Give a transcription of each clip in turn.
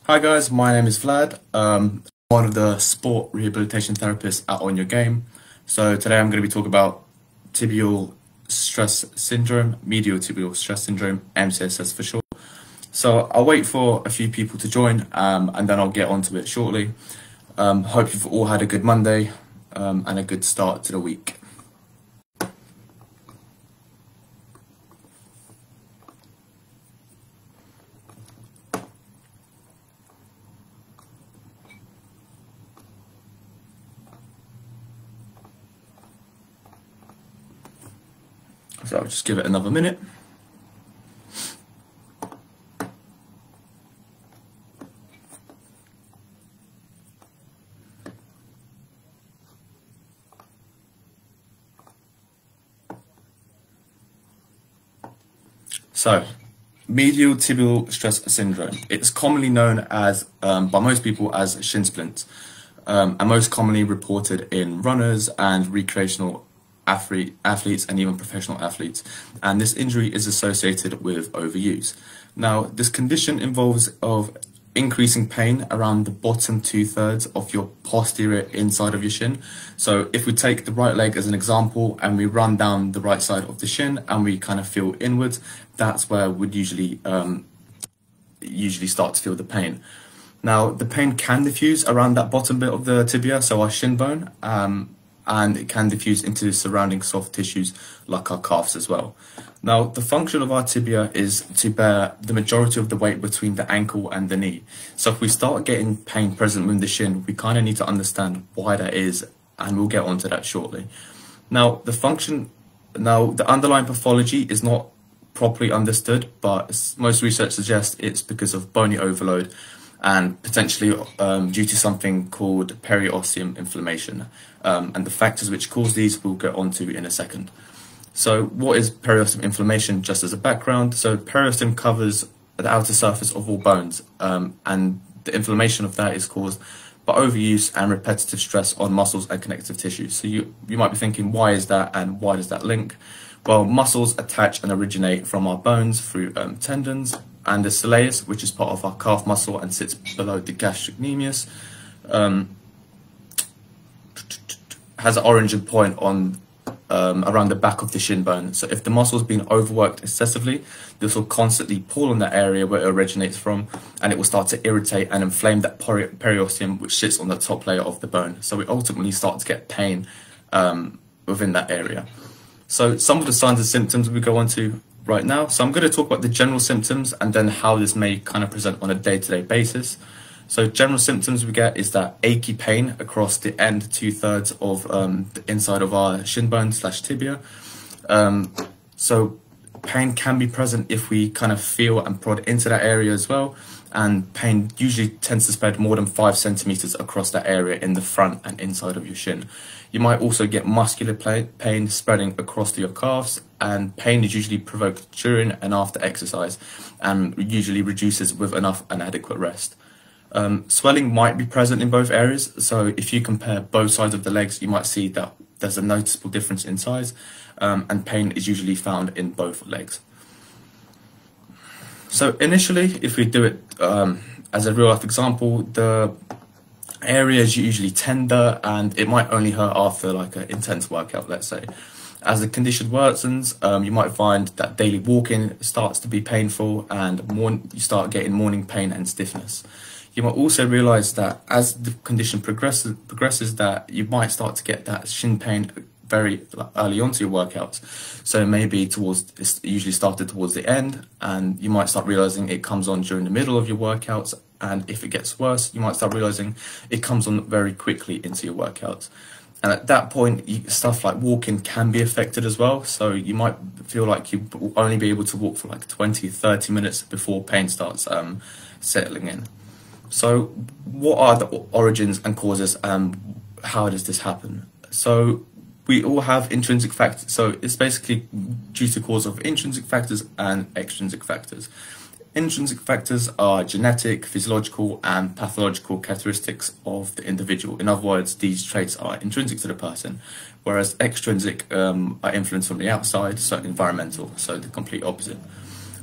Hi guys, my name is Vlad. One of the sport rehabilitation therapists at On Your Game. So today I'm going to be talking about tibial stress syndrome, medial tibial stress syndrome, MCSS for short. So I'll wait for a few people to join and then I'll get onto it shortly. Hope you've all had a good Monday and a good start to the week. So I'll just give it another minute. So, medial tibial stress syndrome. It's commonly known as, by most people, as shin splints, and most commonly reported in runners and recreational athletes and even professional athletes. And this injury is associated with overuse. Now, this condition involves increasing pain around the bottom 2/3 of your posterior inside of your shin. So if we take the right leg as an example and we run down the right side of the shin and we kind of feel inwards, that's where we'd usually start to feel the pain. Now, the pain can diffuse around that bottom bit of the tibia, so our shin bone, and it can diffuse into surrounding soft tissues like our calves as well. Now, the function of our tibia is to bear the majority of the weight between the ankle and the knee. So if we start getting pain present with the shin, we kind of need to understand why that is, and we'll get onto that shortly. Now, the underlying pathology is not properly understood, but most research suggests it's because of bony overload and potentially due to something called periosteum inflammation. And the factors which cause these we'll get onto in a second. So what is periosteum inflammation, just as a background? So periosteum covers the outer surface of all bones, and the inflammation of that is caused by overuse and repetitive stress on muscles and connective tissues. So you might be thinking, why is that and why does that link? Well, muscles attach and originate from our bones through tendons, and the soleus, which is part of our calf muscle and sits below the gastrocnemius, has an origin point on around the back of the shin bone. So if the muscle's been overworked excessively, this will constantly pull on that area where it originates from, and it will start to irritate and inflame that periosteum, which sits on the top layer of the bone. So we ultimately start to get pain within that area. So some of the signs and symptoms we go on to right now. So I'm going to talk about the general symptoms and then how this may kind of present on a day-to-day basis. So general symptoms we get is that achy pain across the end 2/3 of the inside of our shin bone / tibia. So pain can be present if we kind of feel and prod into that area as well. And pain usually tends to spread more than 5 centimeters across that area in the front and inside of your shin. You might also get muscular pain spreading across to your calves, and pain is usually provoked during and after exercise and usually reduces with enough and adequate rest. Swelling might be present in both areas, so if you compare both sides of the legs, you might see that there's a noticeable difference in size, and pain is usually found in both legs. So initially, if we do it as a real life example, the area is usually tender and it might only hurt after like an intense workout, let's say. As the condition worsens, you might find that daily walking starts to be painful and you start getting morning pain and stiffness. You might also realize that as the condition progresses that you might start to get that shin pain very early onto your workouts. So maybe it's usually started towards the end, and you might start realizing it comes on during the middle of your workouts, and if it gets worse, you might start realizing it comes on very quickly into your workouts. And at that point, stuff like walking can be affected as well. So you might feel like you will only be able to walk for like 20-30 minutes before pain starts settling in. So what are the origins and causes, and how does this happen? So we all have intrinsic factors. So it's basically due to cause of intrinsic factors and extrinsic factors. Intrinsic factors are genetic, physiological, and pathological characteristics of the individual. In other words, these traits are intrinsic to the person, whereas extrinsic are influenced from the outside, so environmental, so the complete opposite.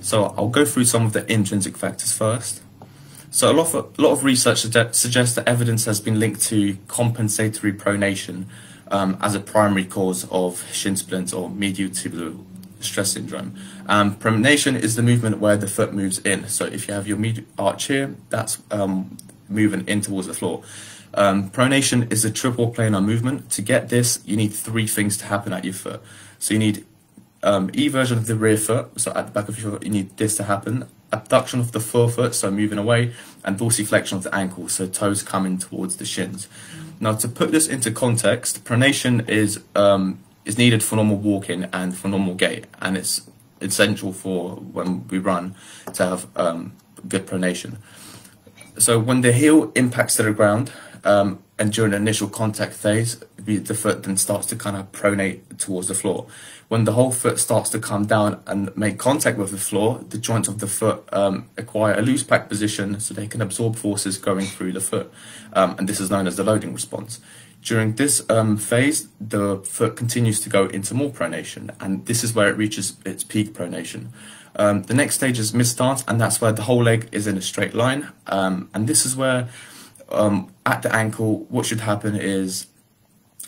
So I'll go through some of the intrinsic factors first. So a lot of research suggests that evidence has been linked to compensatory pronation as a primary cause of shin splints or medial tibial stress syndrome. Pronation is the movement where the foot moves in. So if you have your medial arch here, that's moving in towards the floor. Pronation is a triple planar movement. To get this, you need three things to happen at your foot. So you need eversion of the rear foot, so at the back of your foot, you need this to happen. Abduction of the forefoot, so moving away, and dorsiflexion of the ankle, so toes coming towards the shins. Now, to put this into context, pronation is needed for normal walking and for normal gait, and it's essential for when we run to have good pronation. So when the heel impacts to the ground, and during the initial contact phase, the foot then starts to kind of pronate towards the floor. When the whole foot starts to come down and make contact with the floor, the joints of the foot acquire a loose pack position so they can absorb forces going through the foot. And this is known as the loading response. During this phase, the foot continues to go into more pronation, and this is where it reaches its peak pronation. The next stage is mid-stance, and that's where the whole leg is in a straight line. And this is where, at the ankle, what should happen is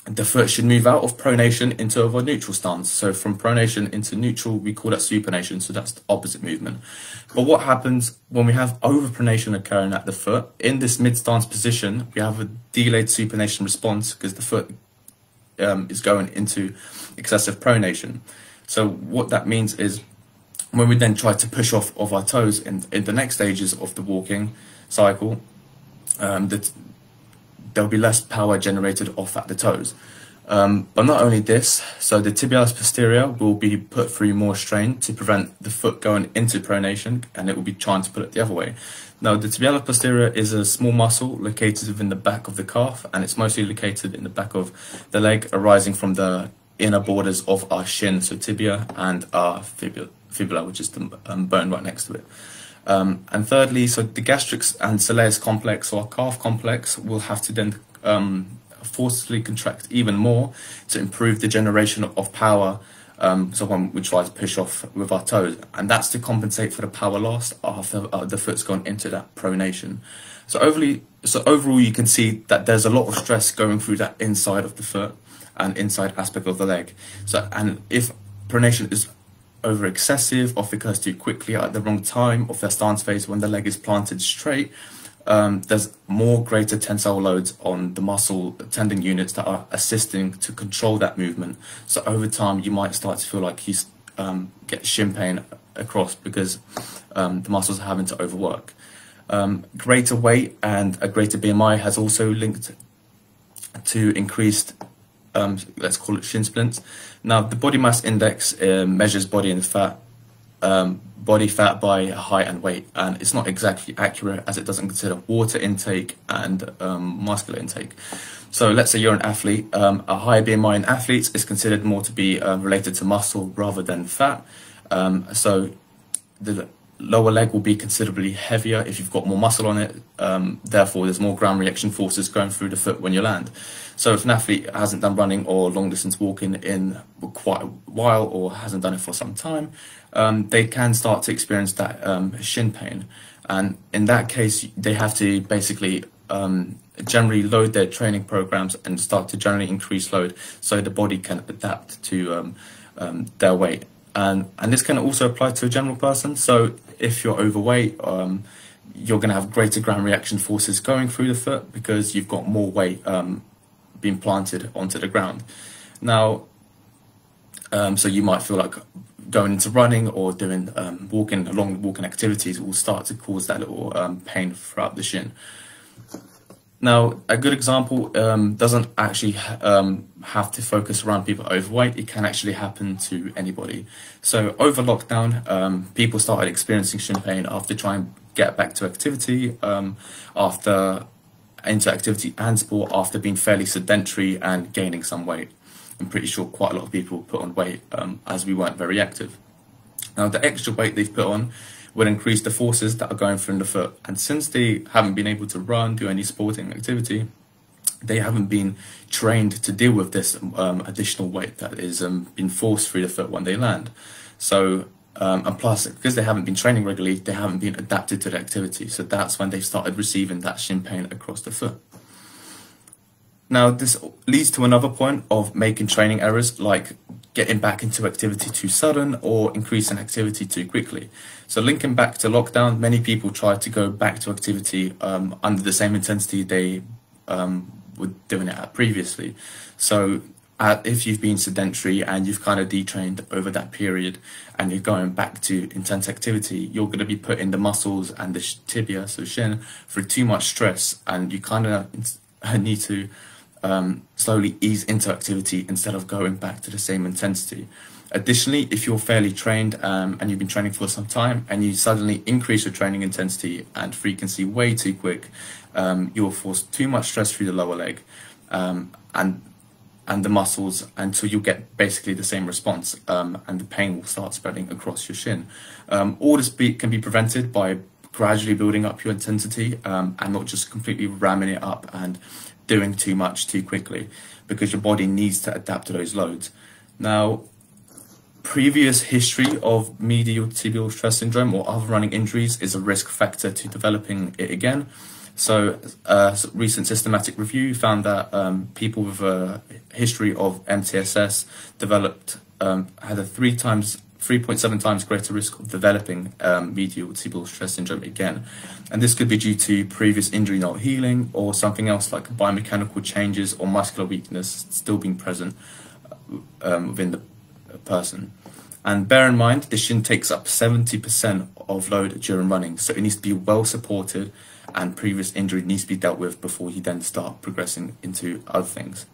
the foot should move out of pronation into a neutral stance. So from pronation into neutral, we call that supination, so that's the opposite movement. But what happens when we have overpronation occurring at the foot? In this mid-stance position, we have a delayed supination response because the foot is going into excessive pronation. So what that means is when we then try to push off of our toes in the next stages of the walking cycle, there'll be less power generated off at the toes. But not only this, so the tibialis posterior will be put through more strain to prevent the foot going into pronation, and it will be trying to pull it the other way. Now, the tibialis posterior is a small muscle located within the back of the calf, and it's mostly located in the back of the leg, arising from the inner borders of our shin, so tibia, and our fibula, which is the bone right next to it. And thirdly, so the gastrix and soleus complex, or calf complex, will have to then forcefully contract even more to improve the generation of power. So when we try to push off with our toes, and that's to compensate for the power lost after the foot's gone into that pronation. So overall, you can see that there's a lot of stress going through that inside of the foot and inside aspect of the leg. So, and if pronation is over excessive, or if it occurs too quickly at the wrong time of their stance phase when the leg is planted straight, there's more greater tensile loads on the muscle tendon units that are assisting to control that movement. So over time, you might start to feel like you get shin pain across because the muscles are having to overwork. Greater weight and a greater BMI has also linked to increased let's call it shin splints. Now, the body mass index measures body fat by height and weight, and it's not exactly accurate as it doesn't consider water intake and muscular intake. So let's say you're an athlete, a higher BMI in athletes is considered more to be related to muscle rather than fat. So the lower leg will be considerably heavier if you've got more muscle on it. Therefore, there's more ground reaction forces going through the foot when you land. So if an athlete hasn't done running or long distance walking in quite a while, or hasn't done it for some time, they can start to experience that shin pain. And in that case, they have to basically generally load their training programs and start to generally increase load so the body can adapt to their weight. And this can also apply to a general person. So if you're overweight, you're going to have greater ground reaction forces going through the foot because you've got more weight being planted onto the ground. Now, so you might feel like going into running or doing long walking activities will start to cause that little pain throughout the shin. Now, a good example doesn't actually have to focus around people overweight. It can actually happen to anybody. So over lockdown, people started experiencing shin pain after trying to get back to activity, into activity and sport after being fairly sedentary and gaining some weight. I'm pretty sure quite a lot of people put on weight as we weren't very active. Now, the extra weight they've put on will increase the forces that are going through the foot. And since they haven't been able to run, do any sporting activity, they haven't been trained to deal with this additional weight that is being forced through the foot when they land. So And plus, because they haven't been training regularly, they haven't been adapted to the activity. So that's when they started receiving that shin pain across the foot. Now, this leads to another point of making training errors, like getting back into activity too sudden or increasing activity too quickly. So linking back to lockdown, many people tried to go back to activity under the same intensity they were doing it at previously. So if you've been sedentary and you've kind of detrained over that period and you're going back to intense activity, you're going to be putting the muscles and the tibia, so shin, through too much stress, and you kind of need to slowly ease into activity instead of going back to the same intensity. Additionally, if you're fairly trained and you've been training for some time and you suddenly increase your training intensity and frequency way too quick, you'll force too much stress through the lower leg and the muscles until you get basically the same response, and the pain will start spreading across your shin. All this can be prevented by gradually building up your intensity and not just completely ramming it up and doing too much too quickly, because your body needs to adapt to those loads. Now, previous history of medial tibial stress syndrome or other running injuries is a risk factor to developing it again. So recent systematic review found that people with a history of MTSS had a 3.7 times greater risk of developing medial tibial stress syndrome again. And this could be due to previous injury not healing, or something else like biomechanical changes or muscular weakness still being present within the person. And bear in mind, the shin takes up 70% of load during running, so it needs to be well supported, and previous injury needs to be dealt with before you then start progressing into other things.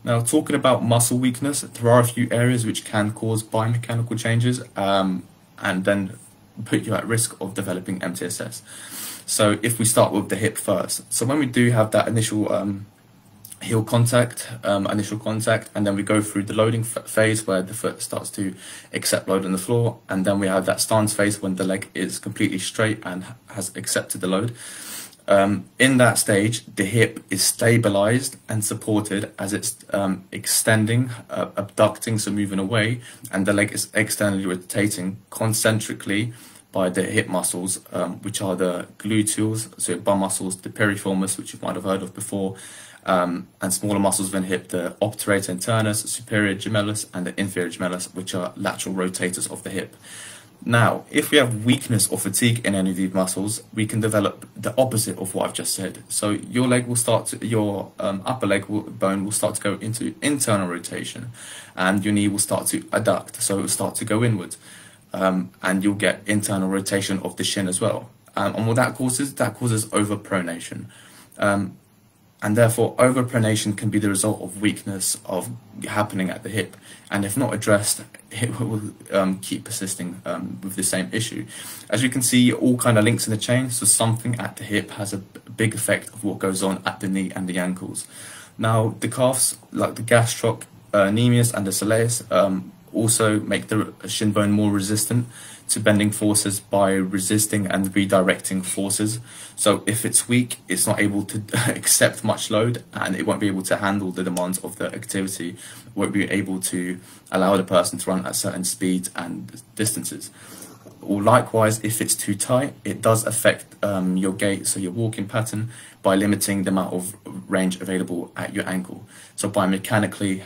Now, talking about muscle weakness, there are a few areas which can cause biomechanical changes and then put you at risk of developing MTSS. So if we start with the hip first, so when we do have that initial heel contact, and then we go through the loading phase where the foot starts to accept load on the floor, and then we have that stance phase when the leg is completely straight and has accepted the load. In that stage, the hip is stabilized and supported as it's extending, abducting, so moving away, and the leg is externally rotating concentrically by the hip muscles, which are the gluteals, so bum muscles, the piriformis, which you might have heard of before, and smaller muscles within hip, the obturator internus, superior gemellus, and the inferior gemellus, which are lateral rotators of the hip. Now, if we have weakness or fatigue in any of these muscles, we can develop the opposite of what I've just said. So your leg will start to, your upper leg bone will start to go into internal rotation, and your knee will start to adduct, so it will start to go inwards, and you'll get internal rotation of the shin as well. And what that causes overpronation. And therefore, overpronation can be the result of weakness happening at the hip. And if not addressed, it will keep persisting with the same issue. As you can see, all kind of links in the chain. So something at the hip has a big effect of what goes on at the knee and the ankles. Now, the calves, like the gastrocnemius and the soleus, also make the shin bone more resistant to bending forces by resisting and redirecting forces. So if it's weak, it's not able to accept much load, and it won't be able to handle the demands of the activity, won't be able to allow the person to run at certain speeds and distances. Or likewise, if it's too tight, it does affect your gait, so your walking pattern, by limiting the amount of range available at your ankle. So biomechanically,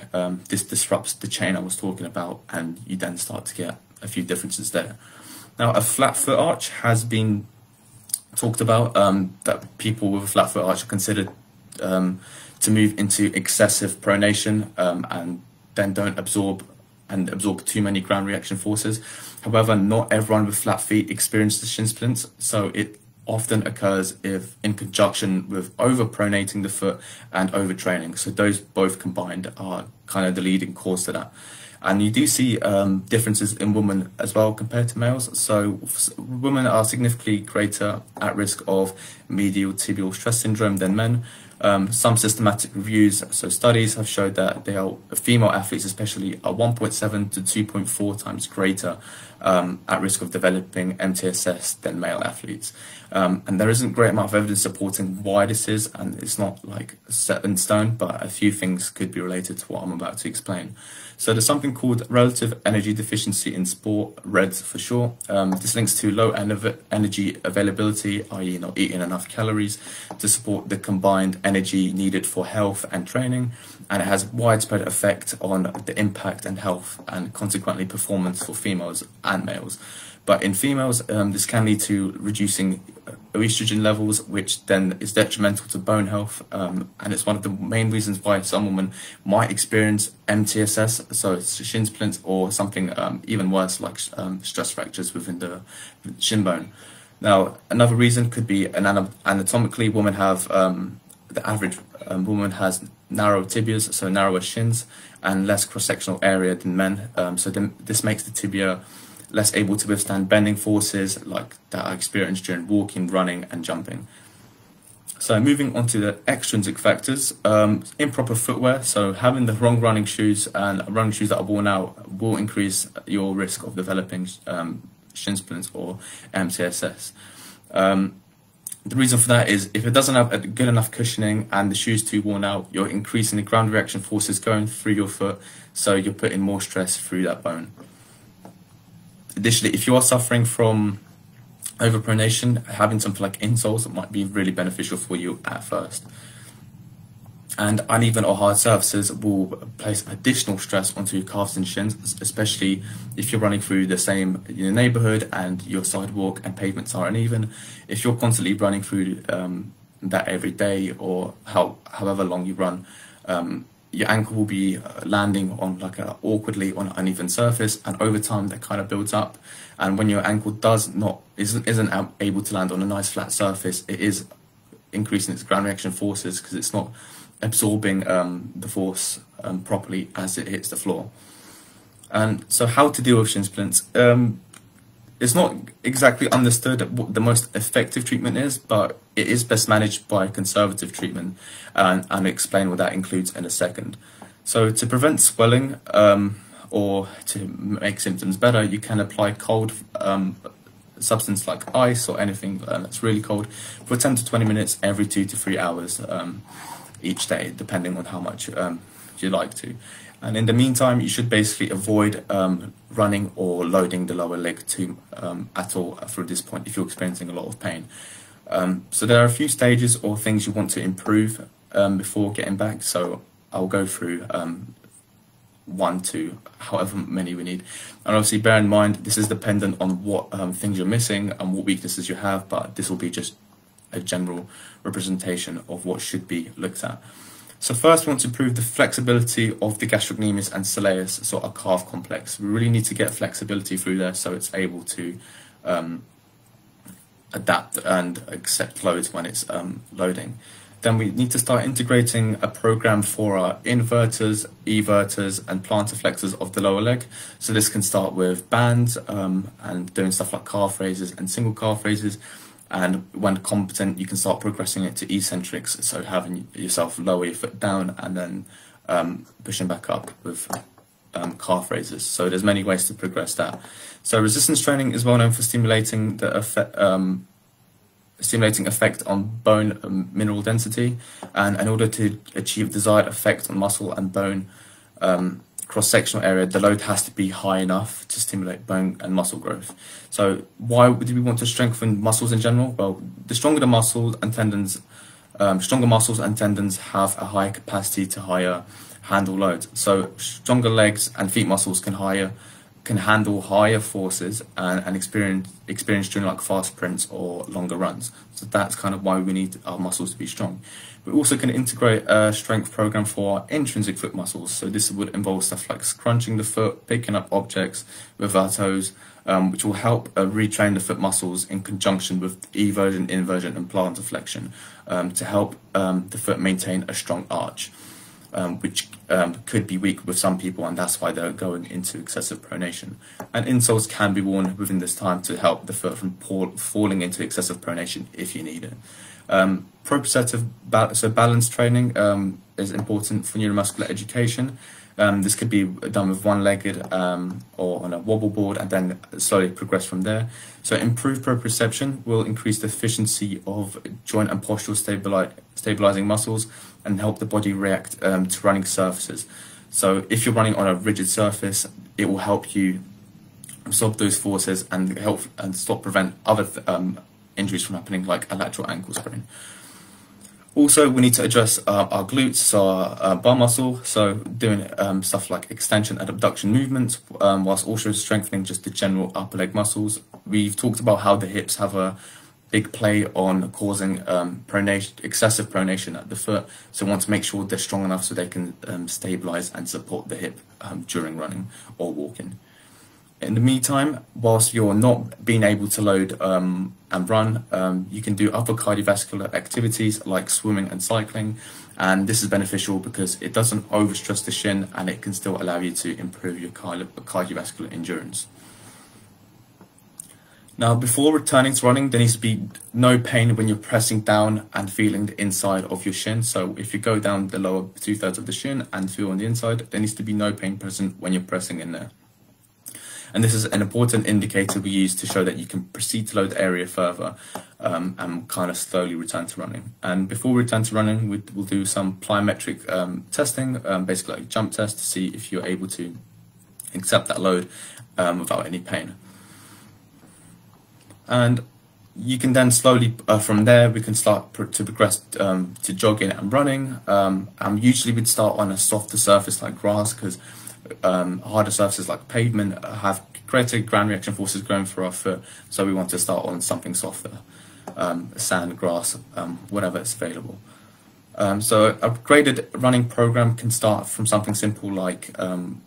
this disrupts the chain I was talking about, and you then start to get a few differences there. Now, a flat foot arch has been talked about, that people with a flat foot arch are considered to move into excessive pronation and then don't absorb too many ground reaction forces. However, not everyone with flat feet experiences shin splints, so it often occurs if in conjunction with overpronating the foot and overtraining. So those both combined are kind of the leading cause to that. And you do see differences in women as well compared to males. So women are significantly greater at risk of medial tibial stress syndrome than men. Some systematic reviews, so studies, have showed that female athletes especially are 1.7 to 2.4 times greater at risk of developing MTSS than male athletes. And there isn't a great amount of evidence supporting why this is, and it's not like set in stone, but a few things could be related to what I'm about to explain. So there's something called relative energy deficiency in sport, REDS for short. This links to low energy availability, i.e. not eating enough calories to support the combined energy needed for health and training, and it has widespread effect on the impact and health and consequently performance for females and males. But in females, this can lead to reducing estrogen levels, which then is detrimental to bone health, and it's one of the main reasons why some women might experience MTSS, so it's shin splints or something even worse like stress fractures within the shin bone. Now, another reason could be anatomically, women have the average woman has narrow tibias, so narrower shins, and less cross-sectional area than men. So this makes the tibia less able to withstand bending forces like that are experienced during walking, running, and jumping. So moving on to the extrinsic factors, improper footwear. So having the wrong running shoes and running shoes that are worn out will increase your risk of developing shin splints or MTSS. The reason for that is if it doesn't have a good enough cushioning and the shoe's too worn out, you're increasing the ground reaction forces going through your foot, so you're putting more stress through that bone. Additionally, if you are suffering from overpronation, having something like insoles might be really beneficial for you at first. And uneven or hard surfaces will place additional stress onto your calves and shins, especially if you're running through the same neighborhood and your sidewalk and pavements are uneven. If you're constantly running through that every day, or however long you run, your ankle will be landing on like awkwardly on an uneven surface, and over time that kind of builds up. And when your ankle isn't able to land on a nice flat surface, it is increasing its ground reaction forces because it's not absorbing the force properly as it hits the floor. And so how to deal with shin splints? It's not exactly understood what the most effective treatment is, but it is best managed by conservative treatment, and I'll explain what that includes in a second. So to prevent swelling or to make symptoms better, you can apply cold substance like ice or anything that's really cold for 10 to 20 minutes every 2 to 3 hours each day, depending on how much you like to. And in the meantime, you should basically avoid running or loading the lower leg at all through this point if you're experiencing a lot of pain. So there are a few stages or things you want to improve before getting back. So I'll go through 1 to however many we need. And obviously bear in mind, this is dependent on what things you're missing and what weaknesses you have, but this will be just a general representation of what should be looked at. So first we want to improve the flexibility of the gastrocnemius and soleus, so our calf complex. We really need to get flexibility through there so it's able to adapt and accept loads when it's loading. Then we need to start integrating a program for our inverters, everters, and plantar flexors of the lower leg. So this can start with bands and doing stuff like calf raises and single calf raises. And when competent, you can start progressing it to eccentrics, so having yourself lower your foot down and then pushing back up with calf raises. So there's many ways to progress that. So resistance training is well known for stimulating the effect on bone mineral density, and in order to achieve desired effect on muscle and bone cross-sectional area, the load has to be high enough to stimulate bone and muscle growth. So why do we want to strengthen muscles in general? Well, the stronger the muscles and tendons, stronger muscles and tendons have a higher capacity to handle loads. So stronger legs and feet muscles can handle higher forces and experience during like fast sprints or longer runs. So that's kind of why we need our muscles to be strong. We also can integrate a strength program for our intrinsic foot muscles. So this would involve stuff like scrunching the foot, picking up objects with our toes, which will help retrain the foot muscles in conjunction with eversion, inversion, and plantar flexion to help the foot maintain a strong arch, which could be weak with some people, and that's why they're going into excessive pronation. And insoles can be worn within this time to help the foot from falling into excessive pronation if you need it. Proprioceptive balance training is important for neuromuscular education, This could be done with one-legged or on a wobble board, and then slowly progress from there. So improved proprioception will increase the efficiency of joint and postural stabilizing muscles and help the body react to running surfaces. So if you're running on a rigid surface, it will help you absorb those forces and help and prevent other injuries from happening, like a lateral ankle sprain. Also, we need to address our glutes, so our bar muscle, so doing stuff like extension and abduction movements, whilst also strengthening just the general upper leg muscles. We've talked about how the hips have a big play on causing excessive pronation at the foot, so we want to make sure they're strong enough so they can stabilize and support the hip during running or walking. In the meantime, whilst you're not being able to load and run, you can do other cardiovascular activities like swimming and cycling, and this is beneficial because it doesn't overstress the shin and it can still allow you to improve your cardiovascular endurance. Now, before returning to running, there needs to be no pain when you're pressing down and feeling the inside of your shin. So if you go down the lower 2/3 of the shin and feel on the inside, there needs to be no pain present when you're pressing in there. And this is an important indicator we use to show that you can proceed to load the area further and kind of slowly return to running. And before we return to running, we'll do some plyometric testing, basically like a jump test, to see if you're able to accept that load without any pain. And you can then slowly, from there, we can start to progress to jogging and running. And usually we'd start on a softer surface like grass, because harder surfaces like pavement have greater ground reaction forces going through our foot, so we want to start on something softer, sand, grass, whatever is available. So a graded running program can start from something simple like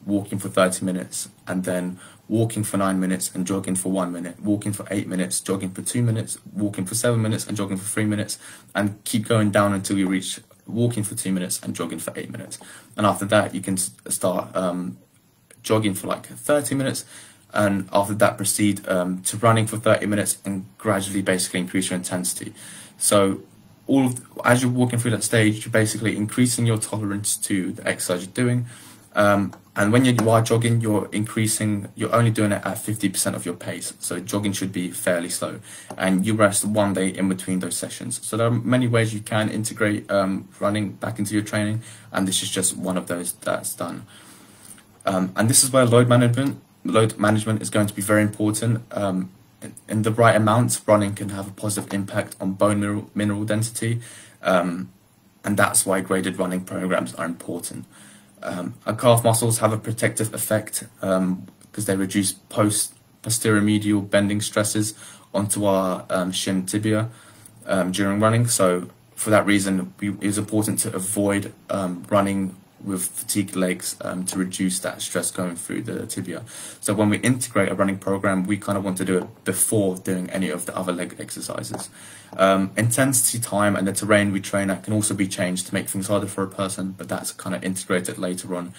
walking for 30 minutes and then walking for 9 minutes and jogging for 1 minute, walking for 8 minutes, jogging for 2 minutes, walking for 7 minutes and jogging for 3 minutes, and keep going down until you reach walking for 2 minutes and jogging for 8 minutes. And after that, you can start jogging for like 30 minutes, and after that proceed to running for 30 minutes and gradually basically increase your intensity. So as you're walking through that stage, you're basically increasing your tolerance to the exercise you're doing. And when you are jogging, you're only doing it at 50% of your pace. So jogging should be fairly slow, and you rest 1 day in between those sessions. So there are many ways you can integrate running back into your training, and this is just one of those that's done. And this is where load management is going to be very important. In the right amount, running can have a positive impact on bone mineral density, and that's why graded running programs are important. Our calf muscles have a protective effect because they reduce posterior medial bending stresses onto our shin tibia during running. So for that reason, it is important to avoid running with fatigued legs to reduce that stress going through the tibia. So when we integrate a running program, we kind of want to do it before doing any of the other leg exercises. Intensity, time, and the terrain we train at can also be changed to make things harder for a person, but that's kind of integrated later on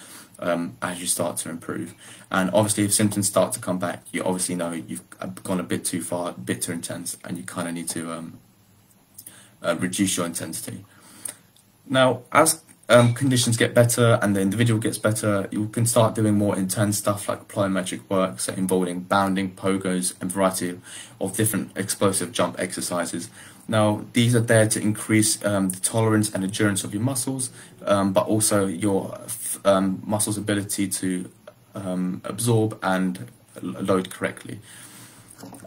as you start to improve. And obviously, if symptoms start to come back, you obviously know you've gone a bit too far, a bit too intense, and you kind of need to reduce your intensity. Now, as conditions get better and the individual gets better, you can start doing more intense stuff like plyometric work, so involving bounding, pogos, and variety of different explosive jump exercises. Now, these are there to increase the tolerance and endurance of your muscles, but also your muscles' ability to absorb and load correctly.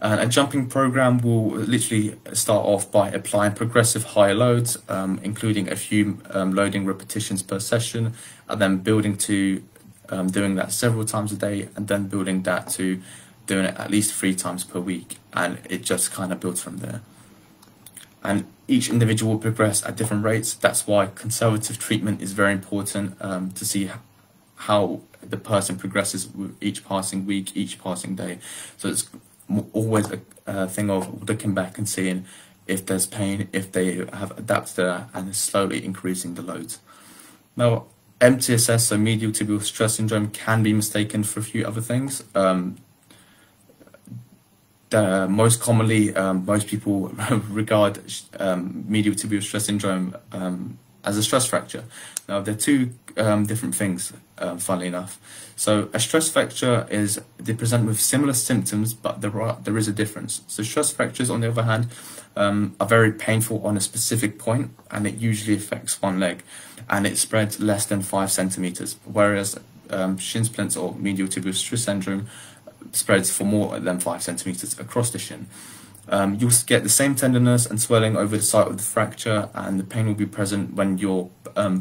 And a jumping program will literally start off by applying progressive higher loads, including a few loading repetitions per session, and then building to doing that several times a day, and then building that to doing it at least 3 times per week, and it just kind of builds from there. And each individual will progress at different rates. That's why conservative treatment is very important, to see how the person progresses with each passing week, each passing day. So it's always a thing of looking back and seeing if there's pain, if they have adapted to that, and slowly increasing the loads. Now, MTSS, so medial tibial stress syndrome, can be mistaken for a few other things. Most commonly, most people regard medial tibial stress syndrome as a stress fracture. Now, they're two different things, funnily enough. So a stress fracture is, they present with similar symptoms, but there is a difference. So stress fractures, on the other hand, are very painful on a specific point, and it usually affects one leg, and it spreads less than 5 centimeters, whereas shin splints or medial tibial stress syndrome spreads for more than 5 centimeters across the shin. You'll get the same tenderness and swelling over the site of the fracture, and the pain will be present when you're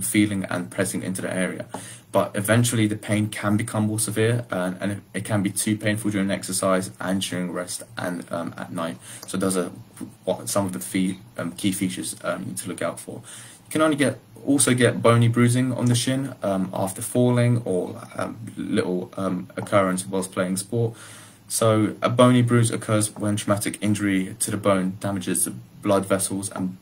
feeling and pressing into the area. But eventually the pain can become more severe, and it can be too painful during exercise and during rest and at night. So those are some of the key features you need to look out for. You can also get bony bruising on the shin after falling, or little occurrence whilst playing sport. So a bony bruise occurs when traumatic injury to the bone damages the blood vessels, and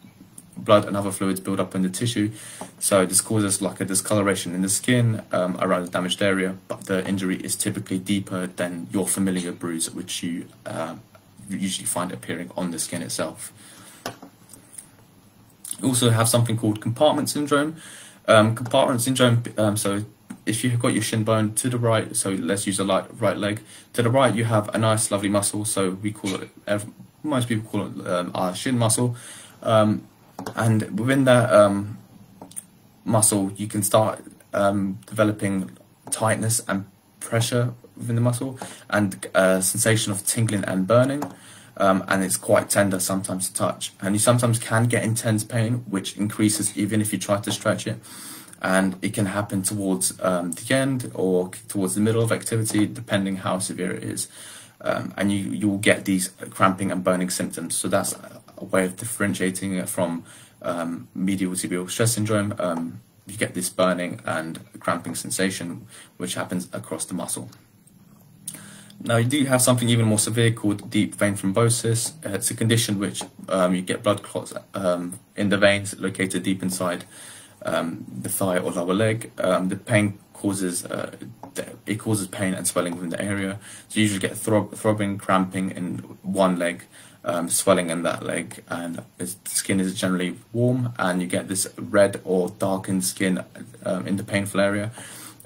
blood and other fluids build up in the tissue. So this causes like a discoloration in the skin around the damaged area, but the injury is typically deeper than your familiar bruise, which you usually find appearing on the skin itself. You also have something called compartment syndrome. Compartment syndrome, so if you've got your shin bone to the right, so let's use the right leg, to the right you have a nice lovely muscle, so we call it, most people call it our shin muscle, and within that muscle you can start developing tightness and pressure within the muscle, and a sensation of tingling and burning, and it's quite tender sometimes to touch, and you sometimes can get intense pain which increases even if you try to stretch it. And it can happen towards the end or towards the middle of activity, depending how severe it is. And you will get these cramping and burning symptoms. So that's a way of differentiating it from medial tibial stress syndrome. You get this burning and cramping sensation, which happens across the muscle. Now, you do have something even more severe called deep vein thrombosis. It's a condition which you get blood clots in the veins located deep inside the thigh or lower leg. The pain causes pain and swelling within the area. So you usually get throbbing, cramping in one leg, swelling in that leg, and the skin is generally warm, and you get this red or darkened skin in the painful area,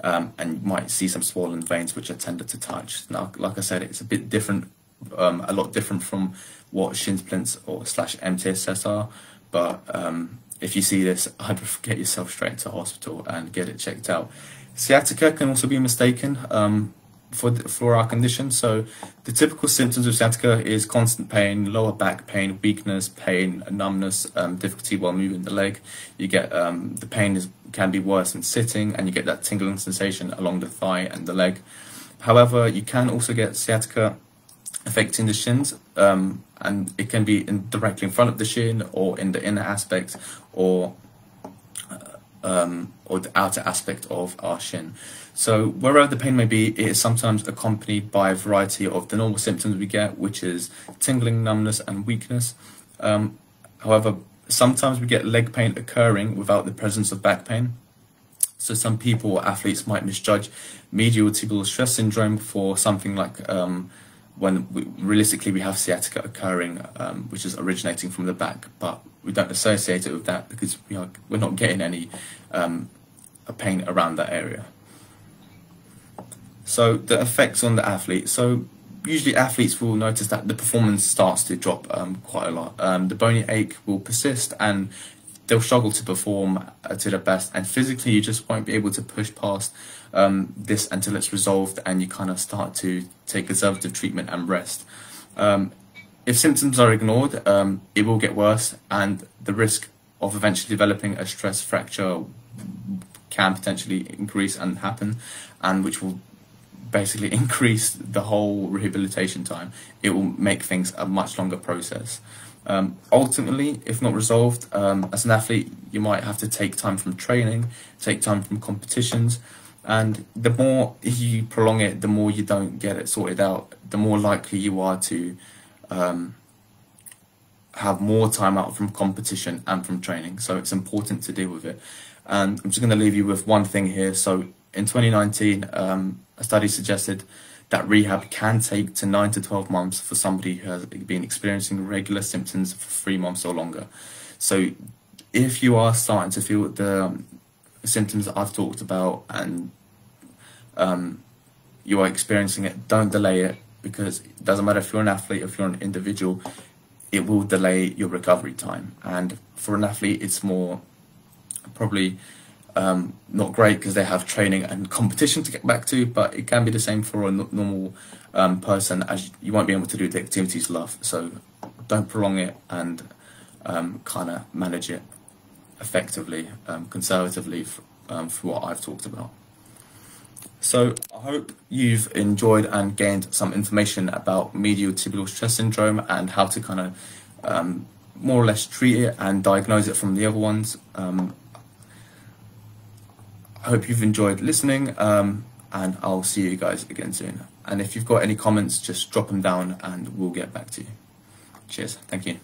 and you might see some swollen veins which are tender to touch. Now, like I said, it's a bit different, a lot different from what shin splints or /MTSS are, but if you see this, I'd get yourself straight to hospital and get it checked out. Sciatica can also be mistaken for our condition. So the typical symptoms of sciatica is constant pain, lower back pain, weakness, pain, numbness, difficulty while moving the leg. You get the pain can be worse than sitting, and you get that tingling sensation along the thigh and the leg. However, you can also get sciatica affecting the shins, and it can be directly in front of the shin, or in the inner aspect, or the outer aspect of our shin. So wherever the pain may be, it is sometimes accompanied by a variety of the normal symptoms we get, which is tingling, numbness, and weakness. However, sometimes we get leg pain occurring without the presence of back pain. So some people or athletes might misjudge medial tibial stress syndrome for something like when realistically we have sciatica occurring, which is originating from the back, but we don't associate it with that because we're not getting any pain around that area. So the effects on the athlete. So usually athletes will notice that the performance starts to drop quite a lot. The bony ache will persist, and they'll struggle to perform to their best, and physically you just won't be able to push past this until it's resolved and you kind of start to take conservative treatment and rest. If symptoms are ignored, it will get worse, and the risk of eventually developing a stress fracture can potentially increase and happen, and which will basically increase the whole rehabilitation time. It will make things a much longer process. Ultimately, if not resolved, as an athlete, you might have to take time from training, take time from competitions, and the more you prolong it, the more you don't get it sorted out, the more likely you are to have more time out from competition and from training. So it's important to deal with it. And I'm just going to leave you with one thing here. So in 2019, a study suggested that rehab can take to 9 to 12 months for somebody who has been experiencing regular symptoms for 3 months or longer. So if you are starting to feel the symptoms that I've talked about and you are experiencing it, don't delay it, because it doesn't matter if you're an athlete or if you're an individual, it will delay your recovery time. And for an athlete, it's more probably not great because they have training and competition to get back to, but it can be the same for a normal person, as you won't be able to do the activities you love. So don't prolong it, and kind of manage it effectively, conservatively, for what I've talked about. So I hope you've enjoyed and gained some information about medial tibial stress syndrome and how to kind of more or less treat it and diagnose it from the other ones. I hope you've enjoyed listening, and I'll see you guys again soon. And if you've got any comments, just drop them down and we'll get back to you. Cheers. Thank you.